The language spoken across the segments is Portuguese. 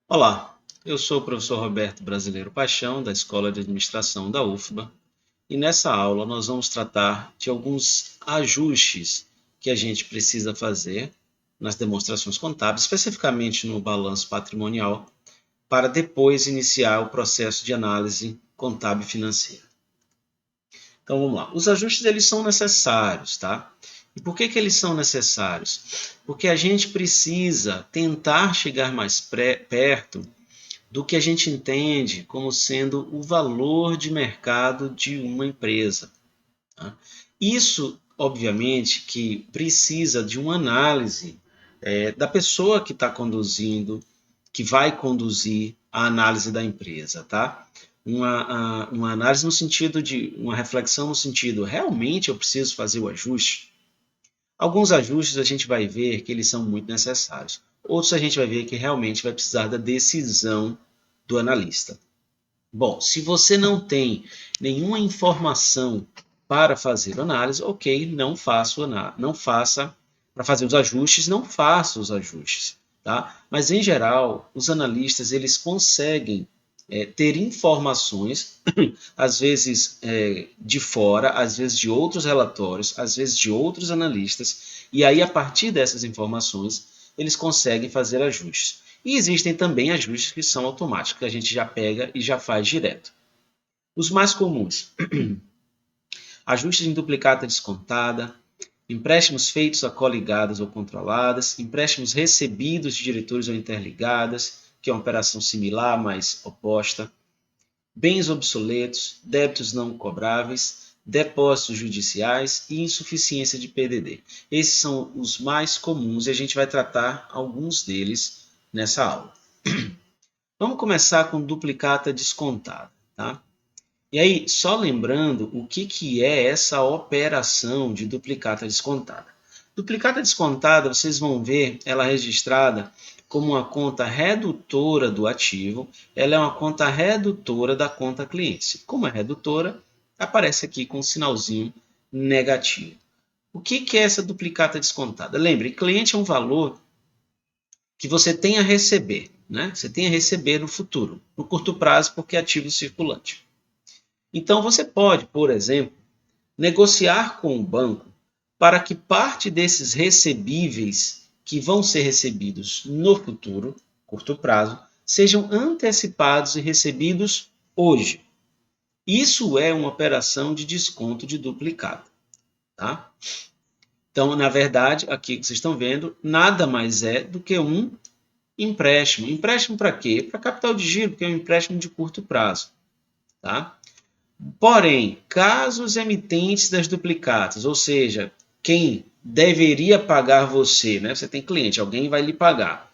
Olá, eu sou o professor Roberto Brasileiro Paixão, da Escola de Administração da UFBA, e nessa aula nós vamos tratar de alguns ajustes que a gente precisa fazer nas demonstrações contábeis, especificamente no balanço patrimonial, para depois iniciar o processo de análise contábil e financeira. Então vamos lá. Os ajustes eles são necessários, tá? E por que eles são necessários? Porque a gente precisa tentar chegar mais perto do que a gente entende como sendo o valor de mercado de uma empresa. Tá? Isso, obviamente, que precisa de uma análise da pessoa que está conduzindo, que vai conduzir a análise da empresa, tá? Uma análise no sentido de uma reflexão no sentido, realmente eu preciso fazer o ajuste? Alguns ajustes a gente vai ver que eles são muito necessários. Outros a gente vai ver que realmente vai precisar da decisão do analista. Bom, se você não tem nenhuma informação para fazer análise, ok, não faça para fazer os ajustes, não faça os ajustes, tá? Mas em geral, os analistas eles conseguem ter informações, às vezes de fora, às vezes de outros relatórios, às vezes de outros analistas, e aí a partir dessas informações eles conseguem fazer ajustes. E existem também ajustes que são automáticos, que a gente já pega e já faz direto. Os mais comuns: ajustes em duplicata descontada, empréstimos feitos a coligadas ou controladas, empréstimos recebidos de diretores ou interligadas, que é uma operação similar, mas oposta, bens obsoletos, débitos não cobráveis, depósitos judiciais e insuficiência de PDD. Esses são os mais comuns e a gente vai tratar alguns deles nessa aula. Vamos começar com duplicata descontada, tá? E aí, só lembrando o que é essa operação de duplicata descontada. Duplicata descontada, vocês vão ver ela registrada como uma conta redutora do ativo, ela é uma conta redutora da conta cliente. Como é redutora, aparece aqui com um sinalzinho negativo. O que é essa duplicata descontada? Lembre, cliente é um valor que você tem a receber, né? Você tem a receber no futuro, no curto prazo, porque é ativo circulante. Então, você pode, por exemplo, negociar com o banco para que parte desses recebíveis que vão ser recebidos no futuro, curto prazo, sejam antecipados e recebidos hoje. Isso é uma operação de desconto de duplicado, tá? Então, na verdade, aqui que vocês estão vendo, nada mais é do que um empréstimo. Empréstimo para quê? Para capital de giro, porque é um empréstimo de curto prazo, tá? Porém, caso os emitentes das duplicatas, ou seja, quem deveria pagar você, né? Você tem cliente, alguém vai lhe pagar.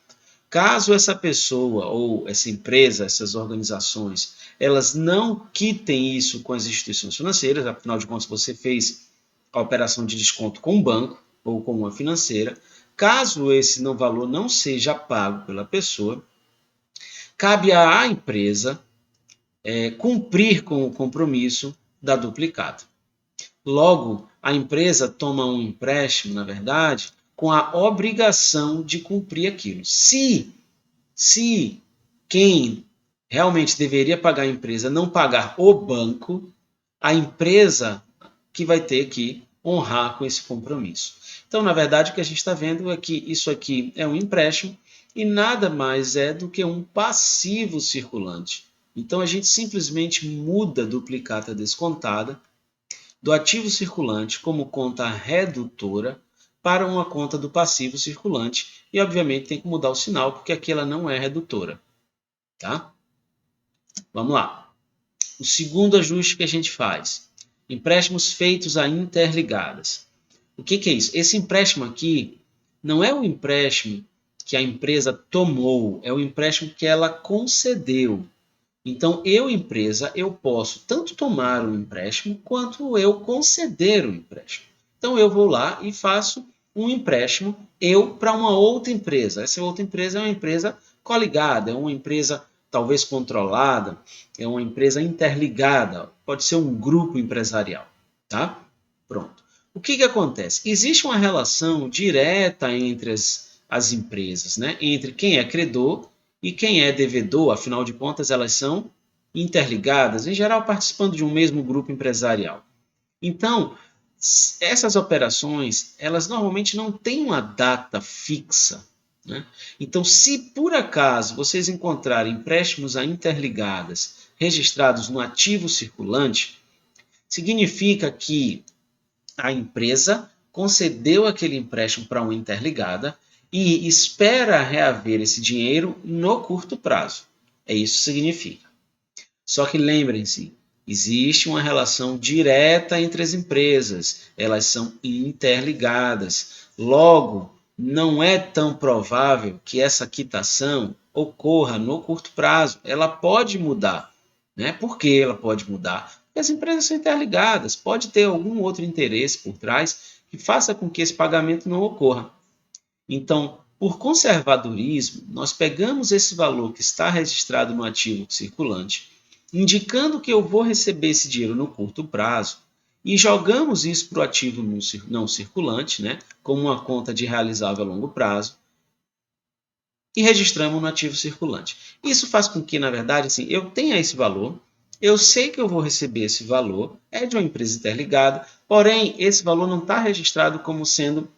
Caso essa pessoa ou essa empresa, essas organizações, elas não quitem isso com as instituições financeiras, afinal de contas você fez a operação de desconto com um banco ou com uma financeira, caso esse valor não seja pago pela pessoa, cabe à empresa cumprir com o compromisso da duplicata. Logo, a empresa toma um empréstimo, na verdade, com a obrigação de cumprir aquilo. Se quem realmente deveria pagar a empresa não pagar o banco, a empresa que vai ter que honrar com esse compromisso. Então, na verdade, o que a gente está vendo é que isso aqui é um empréstimo e nada mais é do que um passivo circulante. Então, a gente simplesmente muda a duplicata descontada do ativo circulante como conta redutora para uma conta do passivo circulante e, obviamente, tem que mudar o sinal porque aqui ela não é redutora. Tá? Vamos lá. O segundo ajuste que a gente faz: empréstimos feitos a interligadas. O que é isso? Esse empréstimo aqui não é um empréstimo que a empresa tomou, é um empréstimo que ela concedeu. Então, eu, empresa, eu posso tanto tomar um empréstimo quanto eu conceder um empréstimo. Então, eu vou lá e faço um empréstimo eu para uma outra empresa. Essa outra empresa é uma empresa coligada, é uma empresa talvez controlada, é uma empresa interligada, pode ser um grupo empresarial, tá? Pronto. O que acontece? Existe uma relação direta entre as empresas, né? Entre quem é credor e quem é devedor, afinal de contas, elas são interligadas, em geral participando de um mesmo grupo empresarial. Então, essas operações, elas normalmente não têm uma data fixa, né? Então, se por acaso vocês encontrarem empréstimos a interligadas registrados no ativo circulante, significa que a empresa concedeu aquele empréstimo para uma interligada e espera reaver esse dinheiro no curto prazo. É isso que significa. Só que lembrem-se, existe uma relação direta entre as empresas, elas são interligadas. Logo, não é tão provável que essa quitação ocorra no curto prazo. Ela pode mudar. Né? Por que ela pode mudar? Porque as empresas são interligadas, pode ter algum outro interesse por trás que faça com que esse pagamento não ocorra. Então, por conservadorismo, nós pegamos esse valor que está registrado no ativo circulante, indicando que eu vou receber esse dinheiro no curto prazo, e jogamos isso para o ativo não circulante, né, como uma conta de realizável a longo prazo, e registramos no ativo circulante. Isso faz com que, na verdade, assim, eu tenha esse valor, eu sei que eu vou receber esse valor, é de uma empresa interligada, porém, esse valor não está registrado como sendo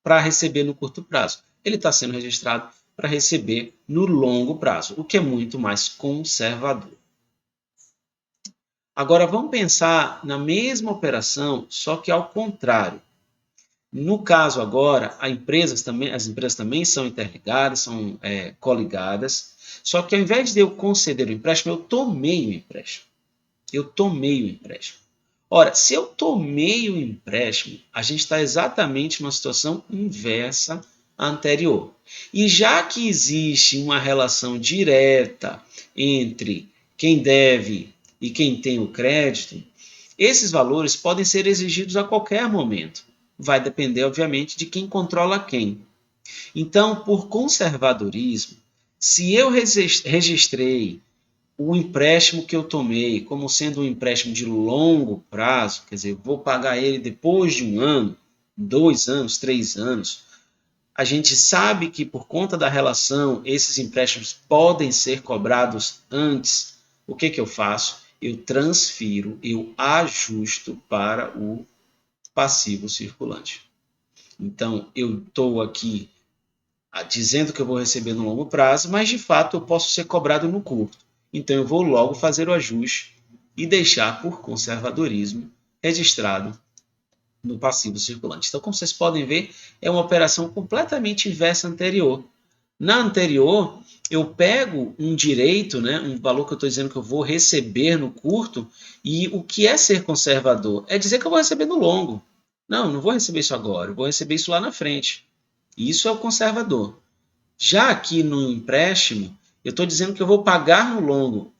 para receber no curto prazo. Ele está sendo registrado para receber no longo prazo, o que é muito mais conservador. Agora vamos pensar na mesma operação, só que ao contrário. No caso agora, as empresas também são interligadas, são coligadas, só que ao invés de eu conceder o empréstimo, eu tomei o empréstimo. Eu tomei o empréstimo. Ora, se eu tomei o empréstimo, a gente está exatamente numa situação inversa à anterior. E já que existe uma relação direta entre quem deve e quem tem o crédito, esses valores podem ser exigidos a qualquer momento. Vai depender, obviamente, de quem controla quem. Então, por conservadorismo, se eu registrei o empréstimo que eu tomei como sendo um empréstimo de longo prazo, quer dizer, vou pagar ele depois de 1 ano, 2 anos, 3 anos, a gente sabe que por conta da relação, esses empréstimos podem ser cobrados antes. O que eu faço? Eu transfiro, eu ajusto para o passivo circulante. Então, eu estou aqui dizendo que eu vou receber no longo prazo, mas de fato eu posso ser cobrado no curto. Então eu vou logo fazer o ajuste e deixar por conservadorismo registrado no passivo circulante. Então, como vocês podem ver, é uma operação completamente inversa à anterior. Na anterior, eu pego um direito, né, um valor que eu estou dizendo que eu vou receber no curto, e o que é ser conservador? É dizer que eu vou receber no longo. Não, não vou receber isso agora, eu vou receber isso lá na frente. Isso é o conservador. Já aqui no empréstimo, eu estou dizendo que eu vou pagar no longo.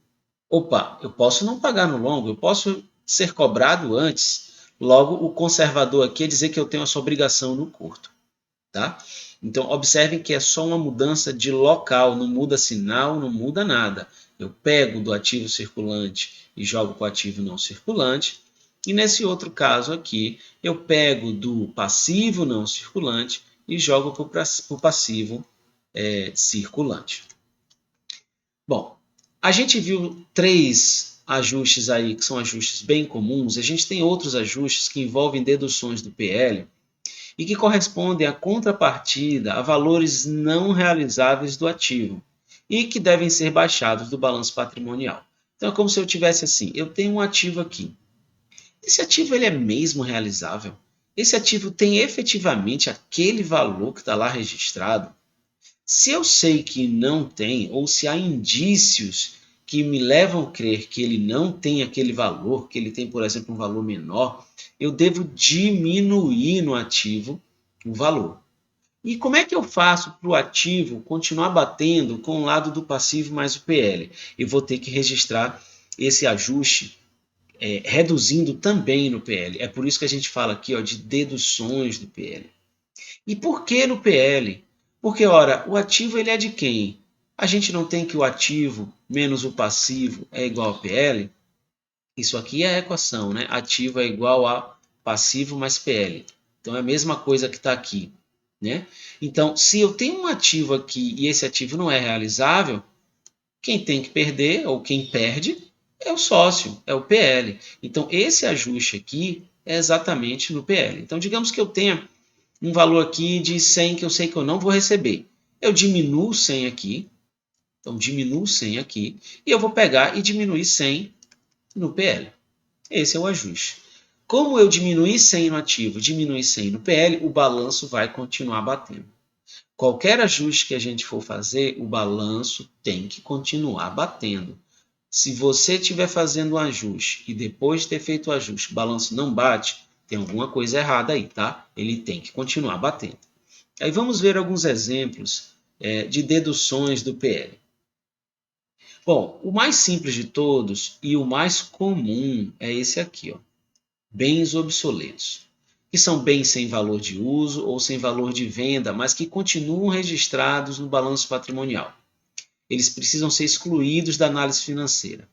Opa, eu posso não pagar no longo, eu posso ser cobrado antes. Logo, o conservador aqui é dizer que eu tenho essa obrigação no curto. Tá? Então, observem que é só uma mudança de local, não muda sinal, não muda nada. Eu pego do ativo circulante e jogo para o ativo não circulante. E nesse outro caso aqui, eu pego do passivo não circulante e jogo para o passivo circulante. Bom, a gente viu 3 ajustes aí que são ajustes bem comuns. A gente tem outros ajustes que envolvem deduções do PL e que correspondem à contrapartida a valores não realizáveis do ativo e que devem ser baixados do balanço patrimonial. Então é como se eu tivesse assim, eu tenho um ativo aqui. Esse ativo ele é mesmo realizável? Esse ativo tem efetivamente aquele valor que está lá registrado? Se eu sei que não tem, ou se há indícios que me levam a crer que ele não tem aquele valor, que ele tem, por exemplo, um valor menor, eu devo diminuir no ativo o valor. E como é que eu faço para o ativo continuar batendo com o lado do passivo mais o PL? Eu vou ter que registrar esse ajuste reduzindo também no PL. É por isso que a gente fala aqui de deduções do PL. E por que no PL? Porque, ora, o ativo ele é de quem? A gente não tem que o ativo menos o passivo é igual a PL? Isso aqui é a equação, né? Ativo é igual a passivo mais PL. Então é a mesma coisa que está aqui. né? Então, se eu tenho um ativo aqui e esse ativo não é realizável, quem tem que perder, ou quem perde, é o sócio, é o PL. Então, esse ajuste aqui é exatamente no PL. Então, digamos que eu tenha um valor aqui de 100 que eu sei que eu não vou receber. Eu diminuo 100 aqui, então diminuo 100 aqui, e eu vou pegar e diminuir 100 no PL. Esse é o ajuste. Como eu diminuí 100 no ativo, diminuí 100 no PL, o balanço vai continuar batendo. Qualquer ajuste que a gente for fazer, o balanço tem que continuar batendo. Se você estiver fazendo um ajuste e depois de ter feito o ajuste, o balanço não bate, tem alguma coisa errada aí, tá? Ele tem que continuar batendo. Aí vamos ver alguns exemplos de deduções do PL. Bom, o mais simples de todos e o mais comum é esse aqui, ó, bens obsoletos, que são bens sem valor de uso ou sem valor de venda, mas que continuam registrados no balanço patrimonial. Eles precisam ser excluídos da análise financeira,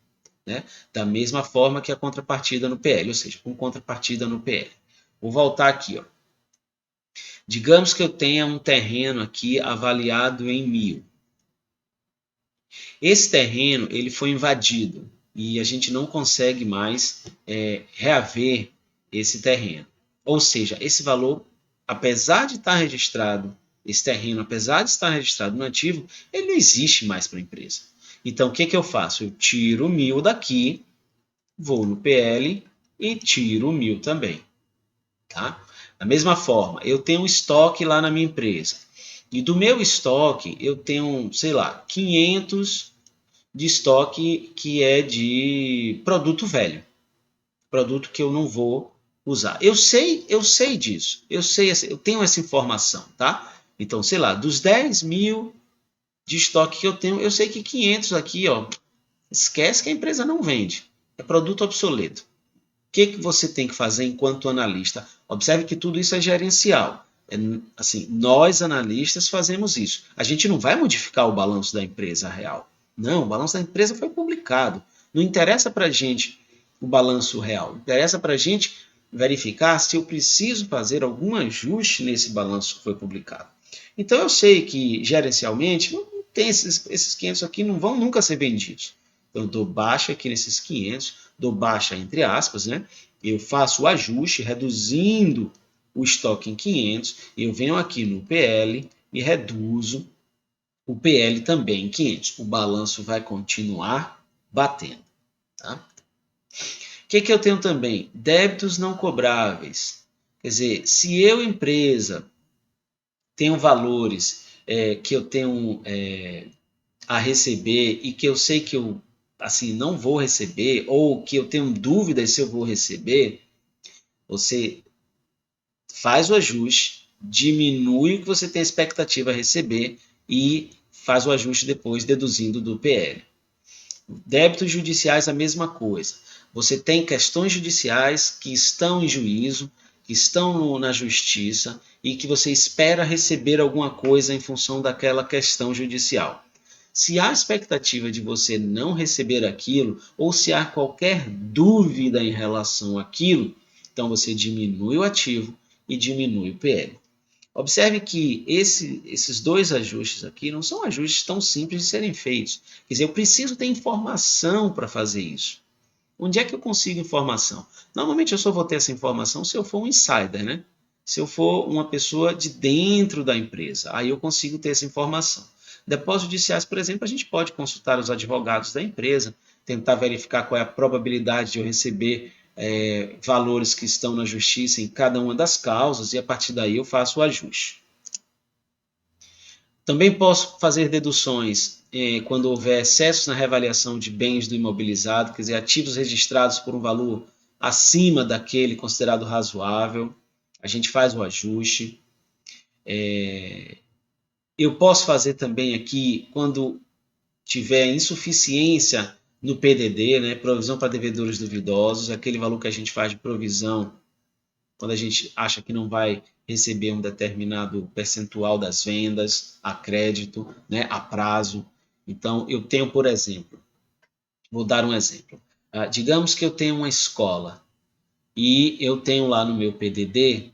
né? Da mesma forma que a contrapartida no PL, ou seja, com contrapartida no PL. Vou voltar aqui, ó. Digamos que eu tenha um terreno aqui avaliado em 1.000. Esse terreno ele foi invadido e a gente não consegue mais reaver esse terreno. Ou seja, esse valor, apesar de estar registrado, esse terreno, apesar de estar registrado no ativo, ele não existe mais para a empresa. Então, o que eu faço? Eu tiro 1.000 daqui, vou no PL e tiro 1.000 também. Tá? Da mesma forma, eu tenho um estoque lá na minha empresa. E do meu estoque, eu tenho, sei lá, 500 de estoque que é de produto velho, produto que eu não vou usar. Eu sei disso, eu tenho essa informação, tá? Então, sei lá, dos 10.000 de estoque que eu tenho, eu sei que 500 aqui, ó, esquece que a empresa não vende, é produto obsoleto. O que você tem que fazer enquanto analista? Observe que tudo isso é gerencial. Assim, nós analistas fazemos isso. A gente não vai modificar o balanço da empresa real. Não, o balanço da empresa foi publicado. Não interessa para a gente o balanço real. Interessa para a gente verificar se eu preciso fazer algum ajuste nesse balanço que foi publicado. Então eu sei que gerencialmente não tem esses 500 aqui não vão nunca ser vendidos. Então eu dou baixa aqui nesses 500, dou baixa entre aspas, né? Eu faço o ajuste reduzindo o estoque em 500, eu venho aqui no PL e reduzo o PL também em 500. O balanço vai continuar batendo. Tá? O que eu tenho também? Débitos não cobráveis. Quer dizer, se eu, empresa, tenho valores que eu tenho a receber e que eu sei que eu assim não vou receber ou que eu tenho dúvidas se eu vou receber, você faz o ajuste, diminui o que você tem a expectativa a receber e faz o ajuste depois deduzindo do PL. Débitos judiciais a mesma coisa. Você tem questões judiciais que estão em juízo, que estão na justiça e que você espera receber alguma coisa em função daquela questão judicial. Se há expectativa de você não receber aquilo, ou se há qualquer dúvida em relação àquilo, então você diminui o ativo e diminui o PL. Observe que esses dois ajustes aqui não são ajustes tão simples de serem feitos. Quer dizer, eu preciso ter informação para fazer isso. Onde é que eu consigo informação? Normalmente eu só vou ter essa informação se eu for um insider, né? Se eu for uma pessoa de dentro da empresa, aí eu consigo ter essa informação. Depósitos judiciais, por exemplo, a gente pode consultar os advogados da empresa, tentar verificar qual é a probabilidade de eu receber valores que estão na justiça em cada uma das causas e a partir daí eu faço o ajuste. Também posso fazer deduções quando houver excessos na reavaliação de bens do imobilizado, quer dizer, ativos registrados por um valor acima daquele considerado razoável, a gente faz o ajuste. Eu posso fazer também aqui quando tiver insuficiência no PDD, né, provisão para devedores duvidosos, aquele valor que a gente faz de provisão quando a gente acha que não vai receber um determinado percentual das vendas a crédito, né, a prazo. Então, eu tenho, por exemplo, vou dar um exemplo. Digamos que eu tenho uma escola e eu tenho lá no meu PDD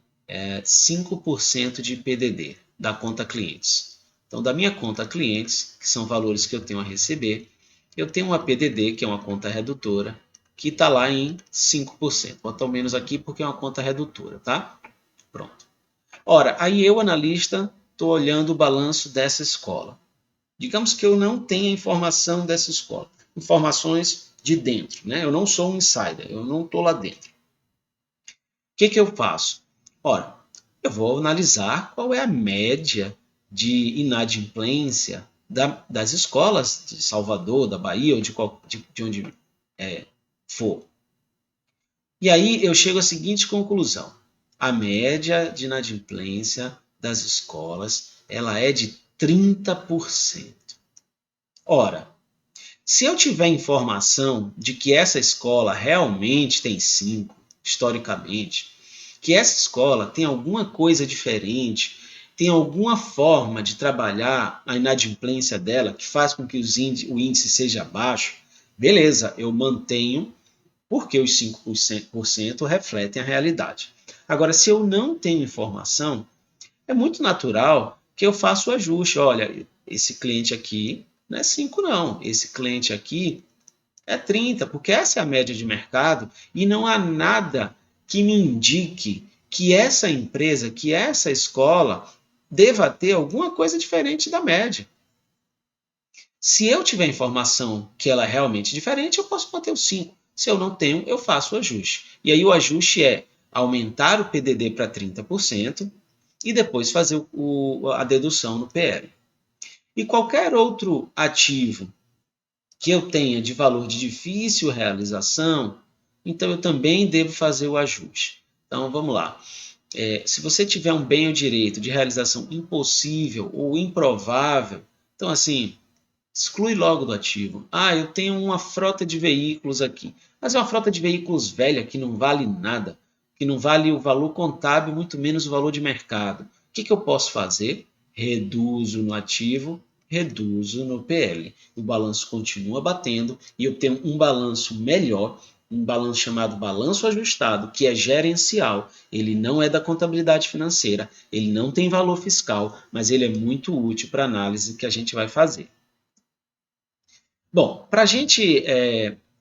5% de PDD. da conta clientes. Então, da minha conta clientes, que são valores que eu tenho a receber, eu tenho uma PDD, que é uma conta redutora, que está lá em 5%. Vou botar o menos aqui porque é uma conta redutora, tá? Pronto. Ora, aí eu, analista, estou olhando o balanço dessa escola. Digamos que eu não tenha informação dessa escola, informações de dentro, né? Eu não sou um insider, eu não estou lá dentro. O que eu faço? Ora, eu vou analisar qual é a média de inadimplência das escolas de Salvador, da Bahia ou de onde for. E aí eu chego à seguinte conclusão: a média de inadimplência das escolas ela é de 30%. Ora, se eu tiver informação de que essa escola realmente tem 5, historicamente, que essa escola tem alguma coisa diferente, tem alguma forma de trabalhar a inadimplência dela que faz com que o índice seja baixo, beleza, eu mantenho porque os 5% refletem a realidade. Agora, se eu não tenho informação, é muito natural que eu faça o ajuste. Olha, esse cliente aqui não é 5 não, esse cliente aqui é 30, porque essa é a média de mercado e não há nada que me indique que essa empresa, que essa escola deva ter alguma coisa diferente da média. Se eu tiver informação que ela é realmente diferente, eu posso manter o 5. Se eu não tenho, eu faço o ajuste. E aí o ajuste é aumentar o PDD para 30% e depois fazer a dedução no PL. E qualquer outro ativo que eu tenha de valor de difícil realização, então eu também devo fazer o ajuste. Então vamos lá. Se você tiver um bem ou direito de realização impossível ou improvável, então assim, exclui logo do ativo. Ah, eu tenho uma frota de veículos aqui, mas é uma frota de veículos velha que não vale nada, que não vale o valor contábil, muito menos o valor de mercado. O que eu posso fazer? Reduzo no ativo, reduzo no PL. O balanço continua batendo e eu tenho um balanço melhor, um balanço chamado balanço ajustado, que é gerencial. Ele não é da contabilidade financeira, ele não tem valor fiscal, mas ele é muito útil para a análise que a gente vai fazer. Bom, para a gente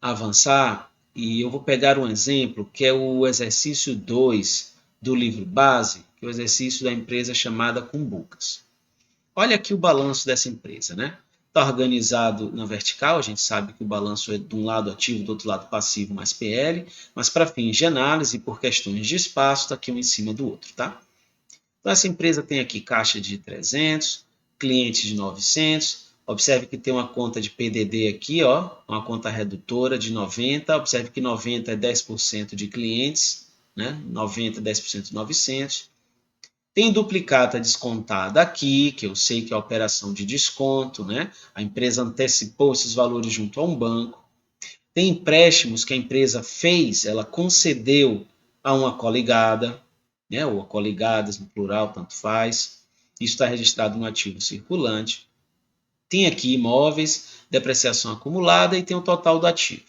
avançar, e eu vou pegar um exemplo, que é o exercício 2 do livro base, que é o exercício da empresa chamada Cumbucas. Olha aqui o balanço dessa empresa, né? Está organizado na vertical, a gente sabe que o balanço é de um lado ativo, do outro lado passivo, mais PL, mas para fins de análise, por questões de espaço, está aqui um em cima do outro, tá? Então, essa empresa tem aqui caixa de 300, clientes de 900. Observe que tem uma conta de PDD aqui, ó, uma conta redutora de 90. Observe que 90 é 10% de clientes, né? 90 é 10% de 900. Tem duplicata descontada aqui, que eu sei que é a operação de desconto, né? A empresa antecipou esses valores junto a um banco. Tem empréstimos que a empresa fez, ela concedeu a uma coligada, né, ou coligadas no plural, tanto faz. Isso está registrado no ativo circulante. Tem aqui imóveis, depreciação acumulada e tem o total do ativo.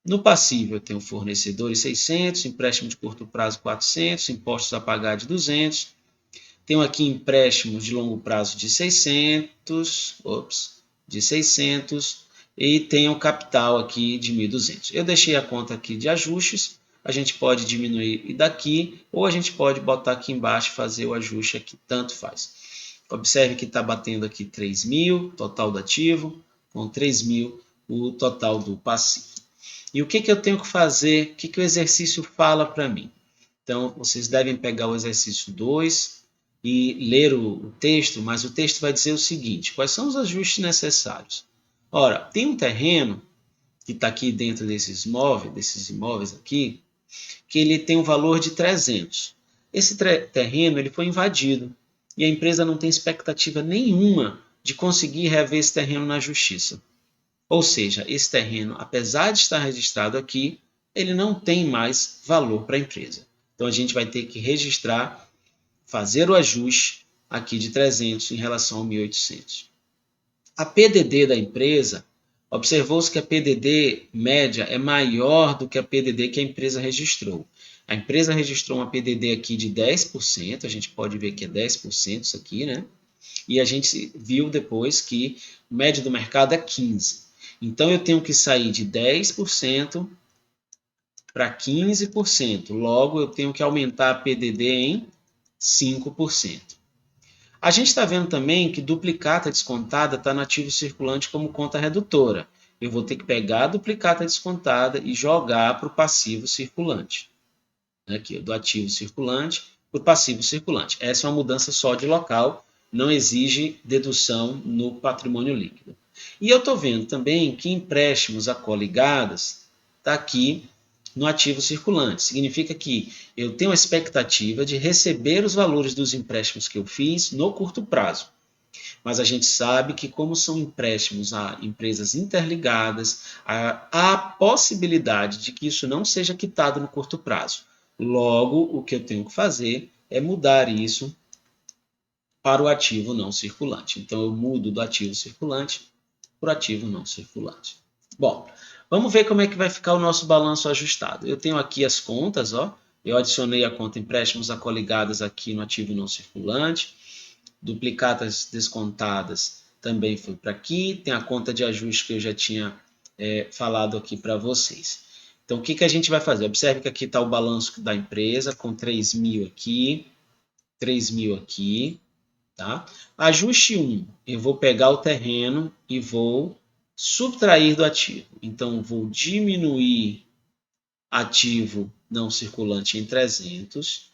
No passivo eu tenho fornecedores 600, empréstimo de curto prazo 400, impostos a pagar de 200. Tenho aqui empréstimos de longo prazo de 600, e tenho capital aqui de 1.200. Eu deixei a conta aqui de ajustes, a gente pode diminuir daqui, ou a gente pode botar aqui embaixo e fazer o ajuste aqui, tanto faz. Observe que está batendo aqui 3.000, total do ativo, com 3.000 o total do passivo. E o que eu tenho que fazer? O que o exercício fala para mim? Então, vocês devem pegar o exercício 2 e ler o texto, mas o texto vai dizer o seguinte: quais são os ajustes necessários? Ora, tem um terreno que está aqui dentro desses imóveis aqui, que ele tem um valor de 300. Esse terreno ele foi invadido e a empresa não tem expectativa nenhuma de conseguir rever esse terreno na justiça. Ou seja, esse terreno, apesar de estar registrado aqui, ele não tem mais valor para a empresa. Então a gente vai ter que registrar, fazer o ajuste aqui de 300 em relação ao 1.800. A PDD da empresa, observou-se que a PDD média é maior do que a PDD que a empresa registrou. A empresa registrou uma PDD aqui de 10%, a gente pode ver que é 10% isso aqui, né? E a gente viu depois que o médio do mercado é 15%. Então, eu tenho que sair de 10% para 15%. Logo, eu tenho que aumentar a PDD em 5%. A gente está vendo também que duplicata descontada está no ativo circulante como conta redutora. Eu vou ter que pegar a duplicata descontada e jogar para o passivo circulante. Aqui, do ativo circulante para o passivo circulante. Essa é uma mudança só de local, não exige dedução no patrimônio líquido. E eu estou vendo também que empréstimos a coligadas está aqui no ativo circulante. Significa que eu tenho a expectativa de receber os valores dos empréstimos que eu fiz no curto prazo. Mas a gente sabe que, como são empréstimos a empresas interligadas, há a possibilidade de que isso não seja quitado no curto prazo. Logo, o que eu tenho que fazer é mudar isso para o ativo não circulante. Então, eu mudo do ativo circulante para o ativo não circulante. Bom, vamos ver como é que vai ficar o nosso balanço ajustado. Eu tenho aqui as contas, ó. Eu adicionei a conta empréstimos a coligadas aqui no ativo não circulante. Duplicatas descontadas também foi para aqui. Tem a conta de ajuste que eu já tinha falado aqui para vocês. Então, o que a gente vai fazer? Observe que aqui está o balanço da empresa, com 3.000 aqui, 3.000 aqui. Tá? Ajuste 1, eu vou pegar o terreno e vou subtrair do ativo. Então, vou diminuir ativo não circulante em 300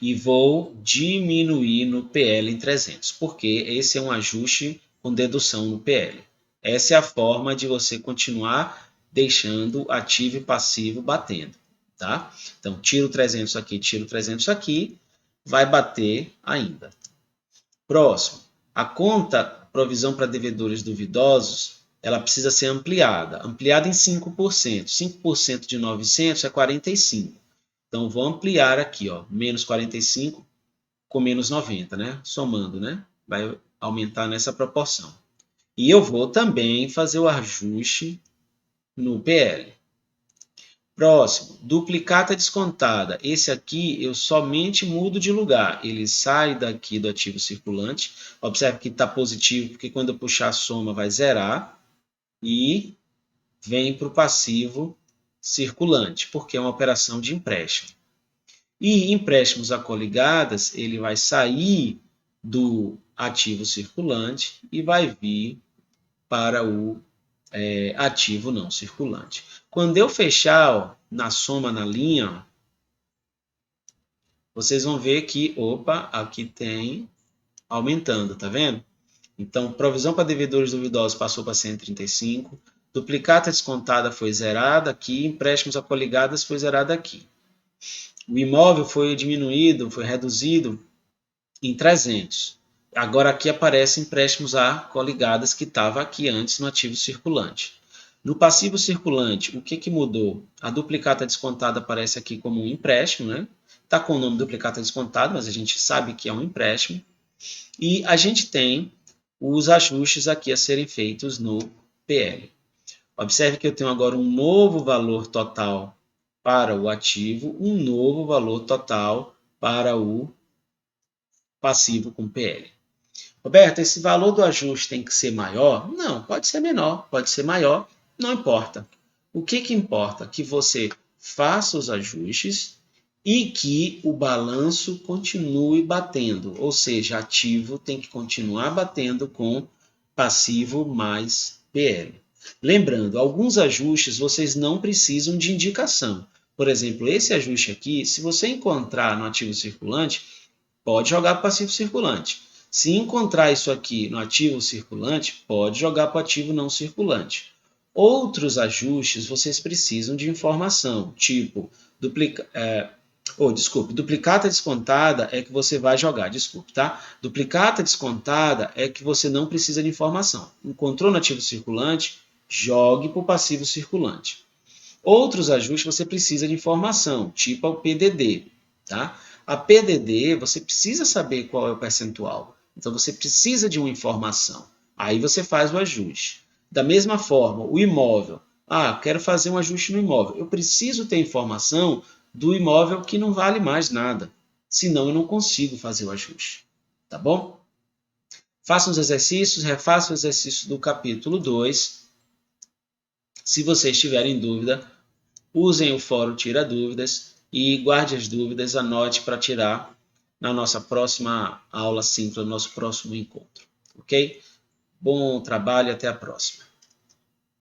e vou diminuir no PL em 300, porque esse é um ajuste com dedução no PL. Essa é a forma de você continuar deixando ativo e passivo batendo. Tá? Então, tiro 300 aqui, tiro 300 aqui, vai bater ainda. Próximo, a conta provisão para devedores duvidosos, ela precisa ser ampliada. Ampliada em 5%. 5% de 900 é 45. Então, vou ampliar aqui, ó, menos 45 com menos 90, né? Somando, né? Vai aumentar nessa proporção. E eu vou também fazer o ajuste no PL. Próximo, duplicata descontada. Esse aqui eu somente mudo de lugar. Ele sai daqui do ativo circulante. Observe que está positivo, porque quando eu puxar a soma vai zerar. E vem para o passivo circulante, porque é uma operação de empréstimo. E empréstimos a coligadas, ele vai sair do ativo circulante e vai vir para o ativo não circulante. Quando eu fechar ó, na soma na linha, ó, vocês vão ver que, opa, aqui tem aumentando, tá vendo? Então, provisão para devedores duvidosos passou para 135, duplicata descontada foi zerada aqui, empréstimos a coligadas foi zerada aqui. O imóvel foi diminuído, foi reduzido em 300. Agora aqui aparece empréstimos a coligadas que estava aqui antes no ativo circulante. No passivo circulante, o que mudou? A duplicata descontada aparece aqui como um empréstimo, né? Está com o nome duplicata descontada, mas a gente sabe que é um empréstimo. E a gente tem os ajustes aqui a serem feitos no PL. Observe que eu tenho agora um novo valor total para o ativo, um novo valor total para o passivo com PL. Roberto, esse valor do ajuste tem que ser maior? Não, pode ser menor, pode ser maior, não importa. O que importa? Que você faça os ajustes e que o balanço continue batendo, ou seja, ativo tem que continuar batendo com passivo mais PL. Lembrando, alguns ajustes vocês não precisam de indicação. Por exemplo, esse ajuste aqui, se você encontrar no ativo circulante, pode jogar para o passivo circulante. Se encontrar isso aqui no ativo circulante, pode jogar para o ativo não circulante. Outros ajustes vocês precisam de informação, tipo duplicata descontada é que você vai jogar, tá? Duplicata descontada é que você não precisa de informação. Encontrou no ativo circulante, jogue para o passivo circulante. Outros ajustes você precisa de informação, tipo o PDD, tá? A PDD, você precisa saber qual é o percentual. Então, você precisa de uma informação. Aí você faz o ajuste. Da mesma forma, o imóvel. Ah, quero fazer um ajuste no imóvel. Eu preciso ter informação do imóvel que não vale mais nada. Senão eu não consigo fazer o ajuste. Tá bom? Façam os exercícios, refaçam os exercícios do capítulo 2. Se vocês tiverem dúvida, usem o fórum Tira Dúvidas e guarde as dúvidas, anote para tirar na nossa próxima aula simples, no nosso próximo encontro. Ok? Bom trabalho e até a próxima.